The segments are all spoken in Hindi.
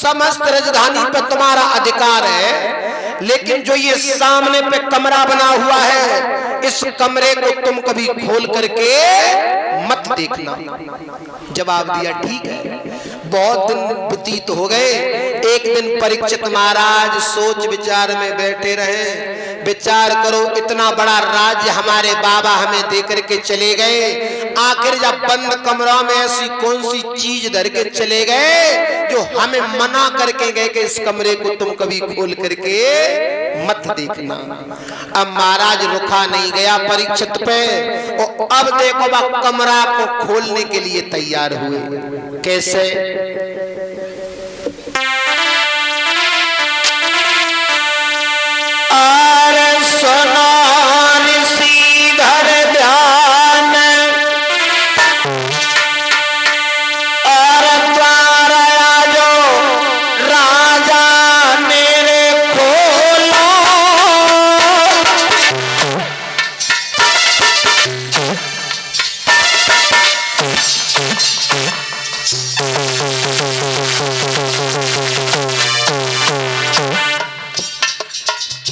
समस्त राजधानी पे तुम्हारा अधिकार है, लेकिन जो ये सामने पे कमरा बना हुआ है, इस कमरे को तुम कभी खोल करके मत देखना। जवाब दिया ठीक है। बहुत दिन व्यतीत हो गए। एक दिन परीक्षित महाराज सोच विचार में बैठे रहे। विचार करो, इतना बड़ा राज्य हमारे बाबा हमें दे करके चले गए, आखिर जब बंद कमरा में ऐसी कौन सी चीज धर के चले गए जो हमें मना करके गए कि इस कमरे को तुम कभी खोल करके मत देखना। अब महाराज रुका नहीं गया परीक्षित पे, और अब देखो वह कमरा को खोलने के लिए तैयार हुए। कैसे?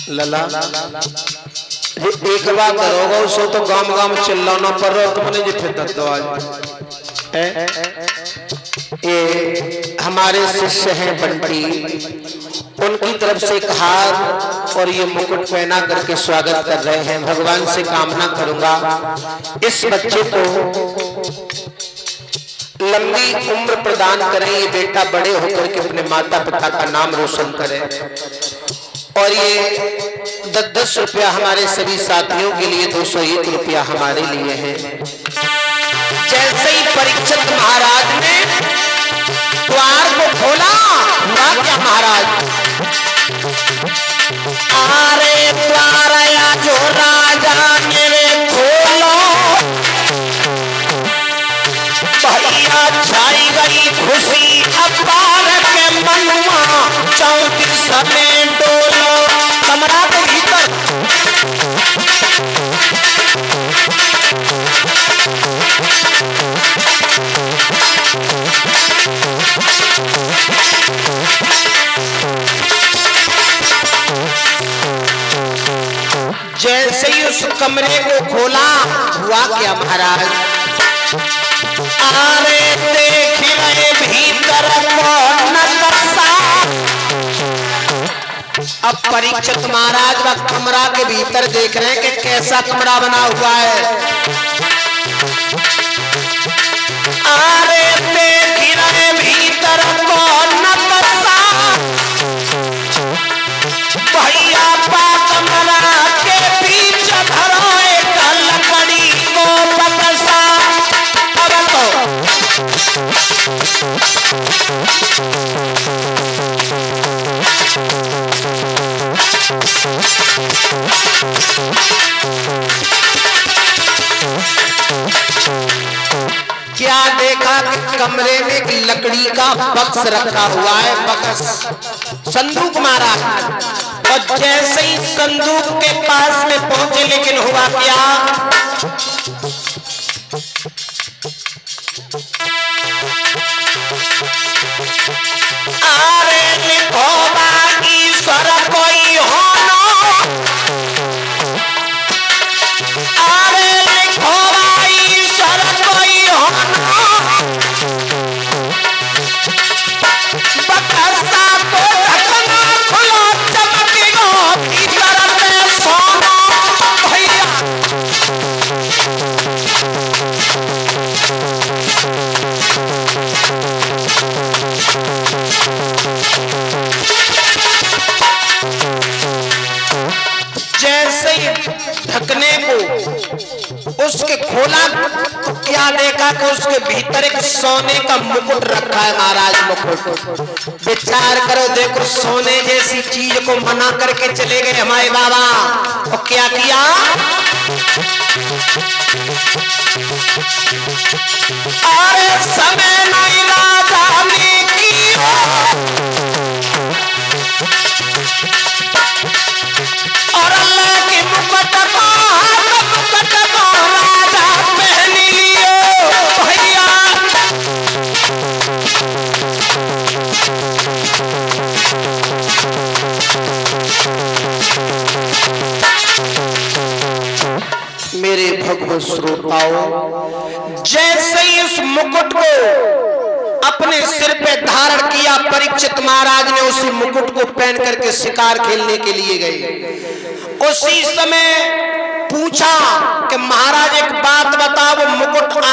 लला एक बात करोगे उसो तो गांव गांव चिल्लाना पड़ रहा तुमने जी फिर ये हमारे शिष्य हैं बंटी, उनकी तरफ से एक हार और ये मुकुट पहना करके स्वागत कर रहे हैं। भगवान से कामना करूंगा इस बच्चे को लंबी उम्र प्रदान करें, ये बेटा बड़े होकर के अपने माता पिता का नाम रोशन करे। और ये 10-10 रुपया हमारे सभी साथियों के लिए, 201 रुपया हमारे लिए है। जैसे ही परीक्षित महाराज ने द्वार को खोला, हुआ क्या महाराज? अरे द्वार आया जो राजा मेरे खोलो, भैया छाई गई खुशी अपार के मनुआ, 34 में डोलो कमरा के भीतर। जैसे ही उस कमरे को खोला, हुआ क्या महाराज? अरे देख रहे भीतर को नक्शा। अब परीक्षित महाराज व कमरा के भीतर देख रहे हैं कि कैसा कमरा बना हुआ है। अरे देख रहे भीतर को नक्शा, भैया पा कमरा के पीछे धरो एक लकड़ी को बक्सा। अब क्या देखा कि कमरे में एक लकड़ी का बक्स रखा हुआ है, बक्स संदूक मारा। और जैसे ही संदूक के पास में पहुंचे, लेकिन हुआ क्या? अरे लिखो ईश्वर कोई होना, अरे लिखो ईश्वर कोई होना, बक्सा को ढकना खुला चमकेगा भीतर में सोना। भैया जैसे ही ढकने को उसके खोला, तो क्या देखा कि उसके भीतर एक सोने का मुकुट रखा है महाराज। मुकुट, विचार करो, देखो सोने जैसी चीज को मना करके चले गए हमारे बाबा, और क्या किया? अरे समय नहीं राजा ने किया, और अल्लाह के मुकुट को राजा पहन लियो। भैया मेरे भगवत श्रोताओं, जैसे ही इस मुकुट को अपने सिर पे धारण किया, परीक्षित महाराज ने उसी मुकुट को पहन करके शिकार खेलने के लिए गए। उसी समय पूछा कि महाराज एक बात बताओ, मुकुट